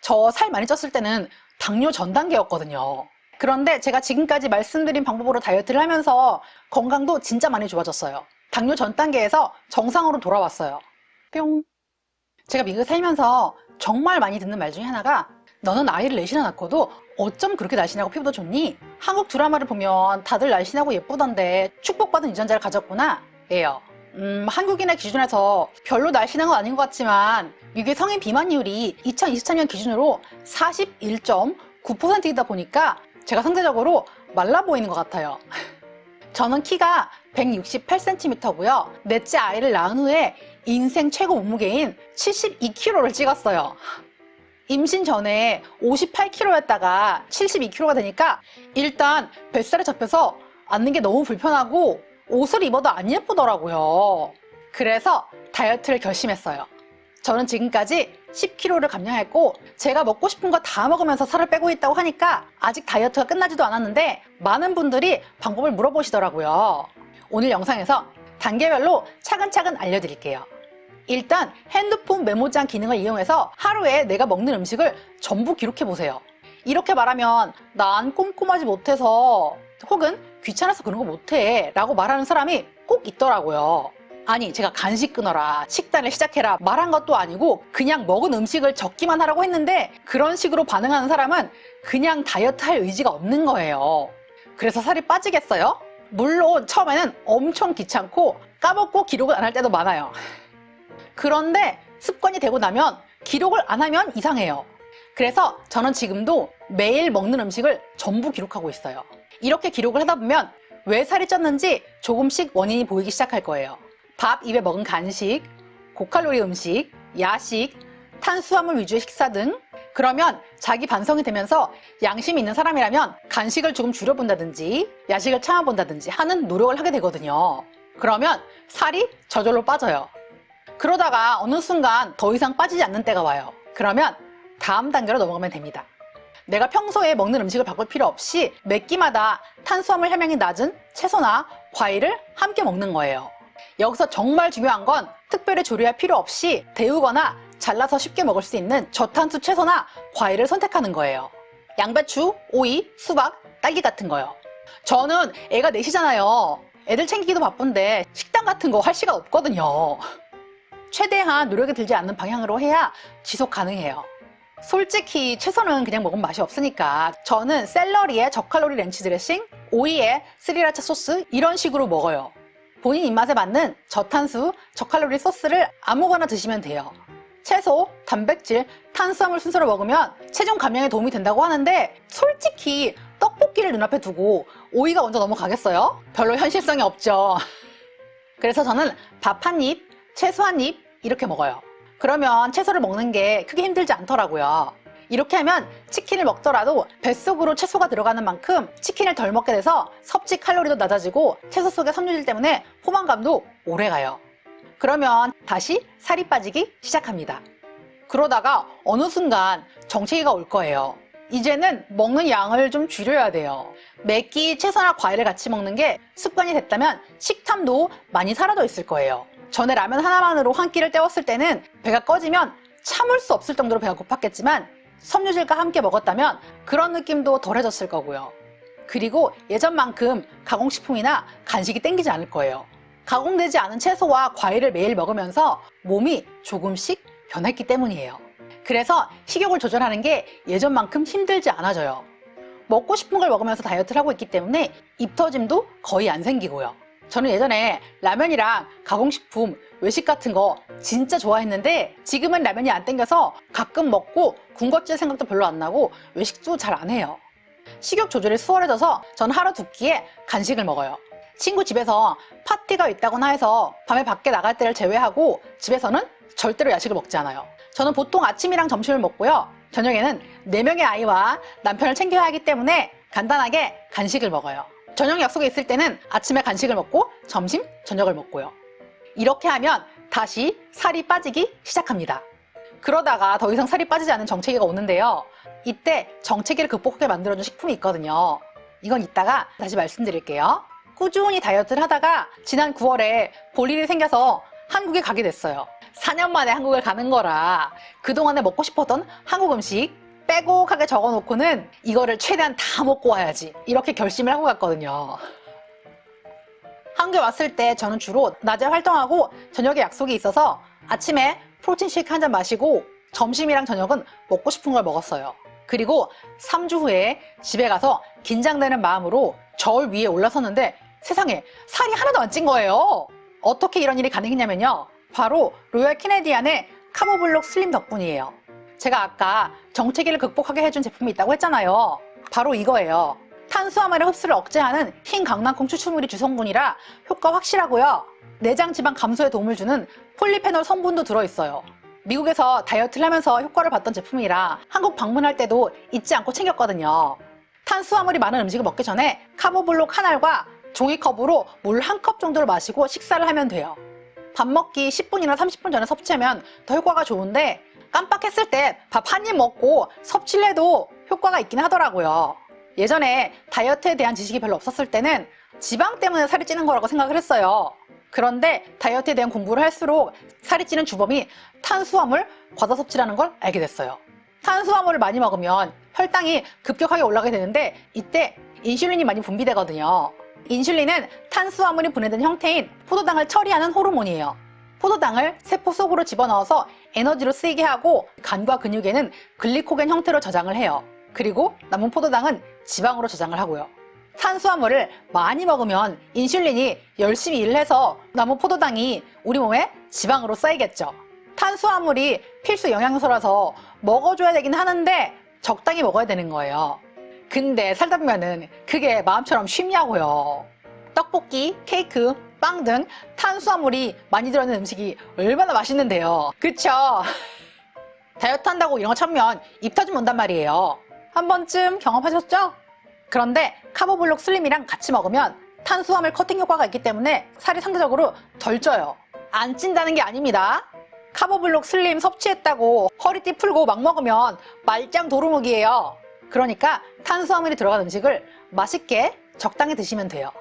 저 살 많이 쪘을 때는 당뇨 전 단계였거든요. 그런데 제가 지금까지 말씀드린 방법으로 다이어트를 하면서 건강도 진짜 많이 좋아졌어요. 당뇨 전 단계에서 정상으로 돌아왔어요. 뿅. 제가 미국에 살면서 정말 많이 듣는 말 중에 하나가 너는 아이를 넷이나 낳고도 어쩜 그렇게 날씬하고 피부도 좋니? 한국 드라마를 보면 다들 날씬하고 예쁘던데 축복받은 유전자를 가졌구나 예요. 한국인의 기준에서 별로 날씬한 건 아닌 것 같지만 미국의 성인 비만율이 2023년 기준으로 41.9%이다 보니까 제가 상대적으로 말라 보이는 것 같아요. 저는 키가 168cm고요. 넷째 아이를 낳은 후에 인생 최고 몸무게인 72kg를 찍었어요. 임신 전에 58kg였다가 72kg가 되니까 일단 뱃살에 잡혀서 앉는 게 너무 불편하고 옷을 입어도 안 예쁘더라고요. 그래서 다이어트를 결심했어요. 저는 지금까지 10kg를 감량했고 제가 먹고 싶은 거 다 먹으면서 살을 빼고 있다고 하니까 아직 다이어트가 끝나지도 않았는데 많은 분들이 방법을 물어보시더라고요. 오늘 영상에서 단계별로 차근차근 알려드릴게요. 일단 핸드폰 메모장 기능을 이용해서 하루에 내가 먹는 음식을 전부 기록해보세요. 이렇게 말하면 난 꼼꼼하지 못해서 혹은 귀찮아서 그런 거 못해 라고 말하는 사람이 꼭 있더라고요. 아니 제가 간식 끊어라 식단을 시작해라 말한 것도 아니고 그냥 먹은 음식을 적기만 하라고 했는데 그런 식으로 반응하는 사람은 그냥 다이어트 할 의지가 없는 거예요. 그래서 살이 빠지겠어요? 물론 처음에는 엄청 귀찮고 까먹고 기록을 안 할 때도 많아요. 그런데 습관이 되고 나면 기록을 안 하면 이상해요. 그래서 저는 지금도 매일 먹는 음식을 전부 기록하고 있어요. 이렇게 기록을 하다 보면 왜 살이 쪘는지 조금씩 원인이 보이기 시작할 거예요. 밥 입에 먹은 간식, 고칼로리 음식, 야식, 탄수화물 위주의 식사 등. 그러면 자기 반성이 되면서 양심이 있는 사람이라면 간식을 조금 줄여본다든지 야식을 참아본다든지 하는 노력을 하게 되거든요. 그러면 살이 저절로 빠져요. 그러다가 어느 순간 더 이상 빠지지 않는 때가 와요. 그러면 다음 단계로 넘어가면 됩니다. 내가 평소에 먹는 음식을 바꿀 필요 없이 매 끼마다 탄수화물 함량이 낮은 채소나 과일을 함께 먹는 거예요. 여기서 정말 중요한 건 특별히 조리할 필요 없이 데우거나 잘라서 쉽게 먹을 수 있는 저탄수 채소나 과일을 선택하는 거예요. 양배추, 오이, 수박, 딸기 같은 거요. 저는 애가 넷이잖아요. 애들 챙기기도 바쁜데 식단 같은 거 할 시간 없거든요. 최대한 노력이 들지 않는 방향으로 해야 지속 가능해요. 솔직히 채소는 그냥 먹으면 맛이 없으니까 저는 샐러리에 저칼로리 렌치 드레싱, 오이에 스리라차 소스 이런 식으로 먹어요. 본인 입맛에 맞는 저탄수, 저칼로리 소스를 아무거나 드시면 돼요. 채소, 단백질, 탄수화물 순서로 먹으면 체중 감량에 도움이 된다고 하는데 솔직히 떡볶이를 눈앞에 두고 오이가 먼저 넘어가겠어요? 별로 현실성이 없죠. 그래서 저는 밥 한 입, 채소 한 입 이렇게 먹어요. 그러면 채소를 먹는 게 크게 힘들지 않더라고요. 이렇게 하면 치킨을 먹더라도 뱃속으로 채소가 들어가는 만큼 치킨을 덜 먹게 돼서 섭취 칼로리도 낮아지고 채소 속의 섬유질 때문에 포만감도 오래가요. 그러면 다시 살이 빠지기 시작합니다. 그러다가 어느 순간 정체기가 올 거예요. 이제는 먹는 양을 좀 줄여야 돼요. 매 끼 채소나 과일을 같이 먹는 게 습관이 됐다면 식탐도 많이 사라져 있을 거예요. 전에 라면 하나만으로 한 끼를 때웠을 때는 배가 꺼지면 참을 수 없을 정도로 배가 고팠겠지만 섬유질과 함께 먹었다면 그런 느낌도 덜해졌을 거고요. 그리고 예전만큼 가공식품이나 간식이 땡기지 않을 거예요. 가공되지 않은 채소와 과일을 매일 먹으면서 몸이 조금씩 변했기 때문이에요. 그래서 식욕을 조절하는 게 예전만큼 힘들지 않아져요. 먹고 싶은 걸 먹으면서 다이어트를 하고 있기 때문에 입 터짐도 거의 안 생기고요. 저는 예전에 라면이랑 가공식품, 외식 같은 거 진짜 좋아했는데 지금은 라면이 안 땡겨서 가끔 먹고 군것질 생각도 별로 안 나고 외식도 잘 안 해요. 식욕 조절이 수월해져서 저는 하루 두 끼에 간식을 먹어요. 친구 집에서 파티가 있다거나 해서 밤에 밖에 나갈 때를 제외하고 집에서는 절대로 야식을 먹지 않아요. 저는 보통 아침이랑 점심을 먹고요. 저녁에는 4명의 아이와 남편을 챙겨야 하기 때문에 간단하게 간식을 먹어요. 저녁 약속이 있을 때는 아침에 간식을 먹고 점심, 저녁을 먹고요. 이렇게 하면 다시 살이 빠지기 시작합니다. 그러다가 더 이상 살이 빠지지 않는 정체기가 오는데요. 이때 정체기를 극복하게 만들어준 식품이 있거든요. 이건 이따가 다시 말씀드릴게요. 꾸준히 다이어트를 하다가 지난 9월에 볼 일이 생겨서 한국에 가게 됐어요. 4년 만에 한국을 가는 거라 그동안에 먹고 싶었던 한국 음식 빼곡하게 적어놓고는 이거를 최대한 다 먹고 와야지 이렇게 결심을 하고 갔거든요. 한국에 왔을 때 저는 주로 낮에 활동하고 저녁에 약속이 있어서 아침에 프로틴 쉐이크 한 잔 마시고 점심이랑 저녁은 먹고 싶은 걸 먹었어요. 그리고 3주 후에 집에 가서 긴장되는 마음으로 저울 위에 올라섰는데 세상에 살이 하나도 안 찐 거예요. 어떻게 이런 일이 가능했냐면요. 바로 로얄 캐네디안의 카보블록 슬림 덕분이에요. 제가 아까 정체기를 극복하게 해준 제품이 있다고 했잖아요. 바로 이거예요. 탄수화물의 흡수를 억제하는 흰 강낭콩 추출물이 주성분이라 효과 확실하고요. 내장 지방 감소에 도움을 주는 폴리페놀 성분도 들어있어요. 미국에서 다이어트를 하면서 효과를 봤던 제품이라 한국 방문할 때도 잊지 않고 챙겼거든요. 탄수화물이 많은 음식을 먹기 전에 카보블록 한 알과 종이컵으로 물 한 컵 정도를 마시고 식사를 하면 돼요. 밥 먹기 10분이나 30분 전에 섭취하면 더 효과가 좋은데 깜빡했을 때 밥 한 입 먹고 섭취를 해도 효과가 있긴 하더라고요. 예전에 다이어트에 대한 지식이 별로 없었을 때는 지방 때문에 살이 찌는 거라고 생각을 했어요. 그런데 다이어트에 대한 공부를 할수록 살이 찌는 주범이 탄수화물 과다 섭취라는 걸 알게 됐어요. 탄수화물을 많이 먹으면 혈당이 급격하게 올라가게 되는데 이때 인슐린이 많이 분비되거든요. 인슐린은 탄수화물이 분해된 형태인 포도당을 처리하는 호르몬이에요. 포도당을 세포 속으로 집어넣어서 에너지로 쓰이게 하고 간과 근육에는 글리코겐 형태로 저장을 해요. 그리고 남은 포도당은 지방으로 저장을 하고요. 탄수화물을 많이 먹으면 인슐린이 열심히 일을 해서 남은 포도당이 우리 몸에 지방으로 쌓이겠죠. 탄수화물이 필수 영양소라서 먹어줘야 되긴 하는데 적당히 먹어야 되는 거예요. 근데 살다 보면은 그게 마음처럼 쉽냐고요. 떡볶이, 케이크, 빵 등 탄수화물이 많이 들어있는 음식이 얼마나 맛있는데요. 그쵸? 다이어트 한다고 이런 거 참으면 입 터지면 온단 말이에요. 한 번쯤 경험하셨죠? 그런데 카보블록 슬림이랑 같이 먹으면 탄수화물 커팅 효과가 있기 때문에 살이 상대적으로 덜 쪄요. 안 찐다는 게 아닙니다. 카보블록 슬림 섭취했다고 허리띠 풀고 막 먹으면 말짱 도루묵이에요. 그러니까 탄수화물이 들어간 음식을 맛있게 적당히 드시면 돼요.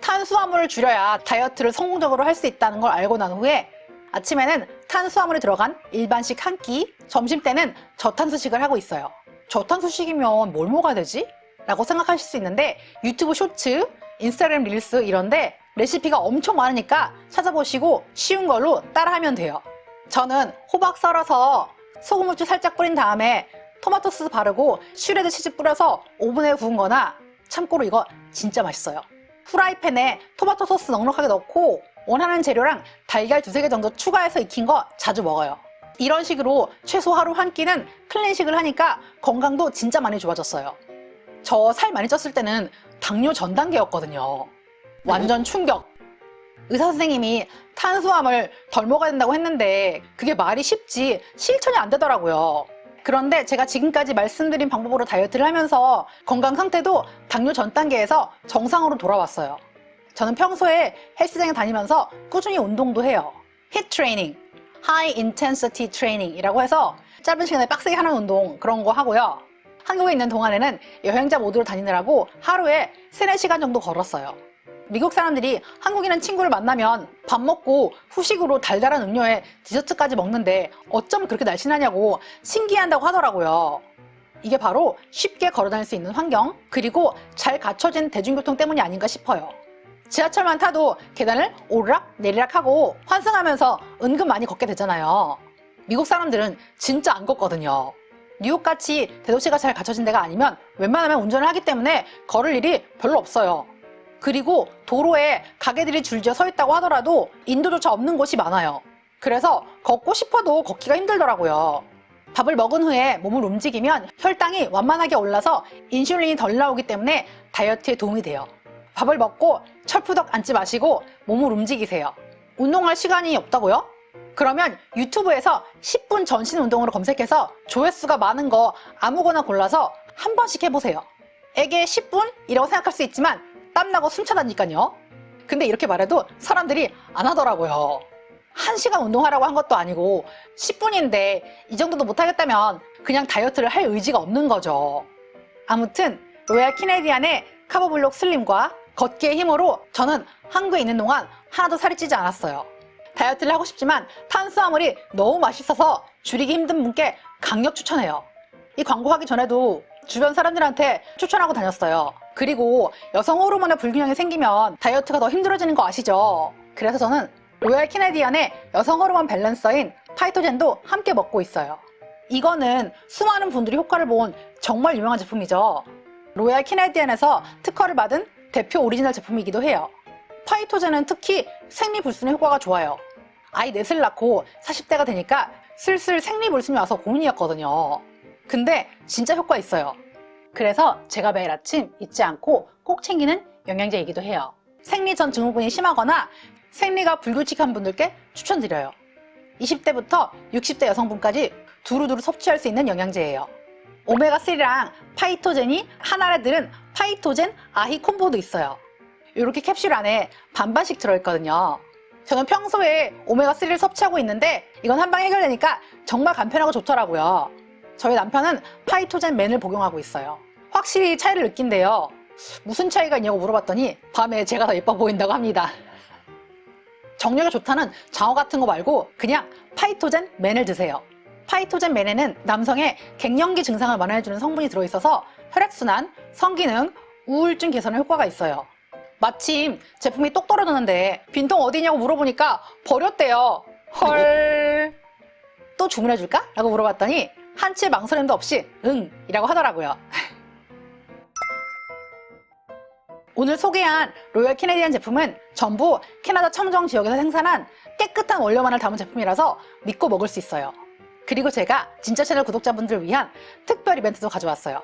탄수화물을 줄여야 다이어트를 성공적으로 할 수 있다는 걸 알고 난 후에 아침에는 탄수화물이 들어간 일반식 한 끼, 점심 때는 저탄수식을 하고 있어요. 저탄수식이면 뭘 먹어야 되지? 라고 생각하실 수 있는데 유튜브 쇼츠, 인스타그램 릴스 이런데 레시피가 엄청 많으니까 찾아보시고 쉬운 걸로 따라하면 돼요. 저는 호박 썰어서 소금 후추 살짝 뿌린 다음에 토마토 소스 바르고 슈레드 치즈 뿌려서 오븐에 구운 거나 참고로 이거 진짜 맛있어요. 프라이팬에 토마토 소스 넉넉하게 넣고 원하는 재료랑 달걀 2-3개 정도 추가해서 익힌 거 자주 먹어요. 이런 식으로 최소 하루 한 끼는 클린식을 하니까 건강도 진짜 많이 좋아졌어요. 저 살 많이 쪘을 때는 당뇨 전 단계였거든요. 완전 충격. 의사 선생님이 탄수화물 덜 먹어야 된다고 했는데 그게 말이 쉽지 실천이 안 되더라고요. 그런데 제가 지금까지 말씀드린 방법으로 다이어트를 하면서 건강 상태도 당뇨 전 단계에서 정상으로 돌아왔어요. 저는 평소에 헬스장에 다니면서 꾸준히 운동도 해요. HIIT 트레이닝, High Intensity Training 이라고 해서 짧은 시간에 빡세게 하는 운동 그런 거 하고요. 한국에 있는 동안에는 여행자 모드로 다니느라고 하루에 3-4시간 정도 걸었어요. 미국 사람들이 한국인은 친구를 만나면 밥 먹고 후식으로 달달한 음료에 디저트까지 먹는데 어쩜 그렇게 날씬하냐고 신기해한다고 하더라고요. 이게 바로 쉽게 걸어다닐 수 있는 환경, 그리고 잘 갖춰진 대중교통 때문이 아닌가 싶어요. 지하철만 타도 계단을 오르락 내리락 하고 환승하면서 은근 많이 걷게 되잖아요. 미국 사람들은 진짜 안 걷거든요. 뉴욕같이 대도시가 잘 갖춰진 데가 아니면 웬만하면 운전을 하기 때문에 걸을 일이 별로 없어요. 그리고 도로에 가게들이 줄지어 서 있다고 하더라도 인도조차 없는 곳이 많아요. 그래서 걷고 싶어도 걷기가 힘들더라고요. 밥을 먹은 후에 몸을 움직이면 혈당이 완만하게 올라서 인슐린이 덜 나오기 때문에 다이어트에 도움이 돼요. 밥을 먹고 철푸덕 앉지 마시고 몸을 움직이세요. 운동할 시간이 없다고요? 그러면 유튜브에서 10분 전신 운동으로 검색해서 조회수가 많은 거 아무거나 골라서 한 번씩 해보세요. 에게 10분이라고 생각할 수 있지만 땀나고 숨차다니까요. 근데 이렇게 말해도 사람들이 안 하더라고요. 1시간 운동하라고 한 것도 아니고 10분인데 이 정도도 못하겠다면 그냥 다이어트를 할 의지가 없는 거죠. 아무튼 로얄 캐네디안의 카보블록 슬림과 걷기의 힘으로 저는 한국에 있는 동안 하나도 살이 찌지 않았어요. 다이어트를 하고 싶지만 탄수화물이 너무 맛있어서 줄이기 힘든 분께 강력 추천해요. 이 광고하기 전에도 주변 사람들한테 추천하고 다녔어요. 그리고 여성 호르몬의 불균형이 생기면 다이어트가 더 힘들어지는 거 아시죠? 그래서 저는 로얄 캐네디언의 여성 호르몬 밸런서인 파이토젠도 함께 먹고 있어요. 이거는 수많은 분들이 효과를 본 정말 유명한 제품이죠. 로얄 캐네디언에서 특허를 받은 대표 오리지널 제품이기도 해요. 파이토젠은 특히 생리불순에 효과가 좋아요. 아이 넷을 낳고 40대가 되니까 슬슬 생리불순이 와서 고민이었거든요. 근데 진짜 효과 있어요. 그래서 제가 매일 아침 잊지 않고 꼭 챙기는 영양제이기도 해요. 생리 전 증후군이 심하거나 생리가 불규칙한 분들께 추천드려요. 20대부터 60대 여성분까지 두루두루 섭취할 수 있는 영양제예요. 오메가3랑 파이토젠이 한 알에 들은 파이토젠 아히 콤보도 있어요. 이렇게 캡슐 안에 반반씩 들어있거든요. 저는 평소에 오메가3를 섭취하고 있는데 이건 한방 해결되니까 정말 간편하고 좋더라고요. 저희 남편은 파이토젠 맨을 복용하고 있어요. 확실히 차이를 느낀대요. 무슨 차이가 있냐고 물어봤더니 밤에 제가 더 예뻐 보인다고 합니다. 정력에 좋다는 장어 같은 거 말고 그냥 파이토젠 맨을 드세요. 파이토젠 맨에는 남성의 갱년기 증상을 완화해주는 성분이 들어있어서 혈액순환, 성기능, 우울증 개선에 효과가 있어요. 마침 제품이 똑 떨어졌는데 빈통 어디냐고 물어보니까 버렸대요. 헐. 또 주문해줄까? 라고 물어봤더니 한치의 망설임도 없이 응! 이라고 하더라고요. 오늘 소개한 로얄 캐네디언 제품은 전부 캐나다 청정 지역에서 생산한 깨끗한 원료만을 담은 제품이라서 믿고 먹을 수 있어요. 그리고 제가 진짜 채널 구독자분들을 위한 특별 이벤트도 가져왔어요.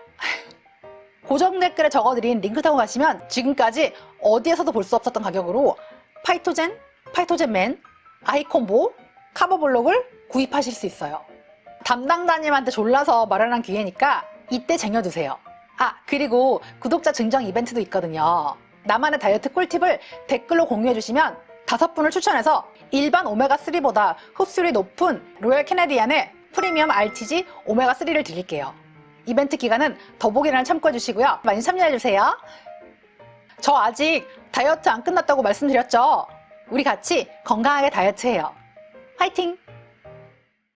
고정 댓글에 적어드린 링크 타고 가시면 지금까지 어디에서도 볼 수 없었던 가격으로 파이토젠, 파이토젠맨, 아이콤보, 카보블록을 구입하실 수 있어요. 담당자님한테 졸라서 마련한 기회니까 이때 쟁여두세요. 아, 그리고 구독자 증정 이벤트도 있거든요. 나만의 다이어트 꿀팁을 댓글로 공유해주시면 5분을 추천해서 일반 오메가3보다 흡수율이 높은 로얄 캐네디언의 프리미엄 RTG 오메가3를 드릴게요. 이벤트 기간은 더보기란을 참고해주시고요. 많이 참여해주세요. 저 아직 다이어트 안 끝났다고 말씀드렸죠? 우리 같이 건강하게 다이어트해요. 화이팅!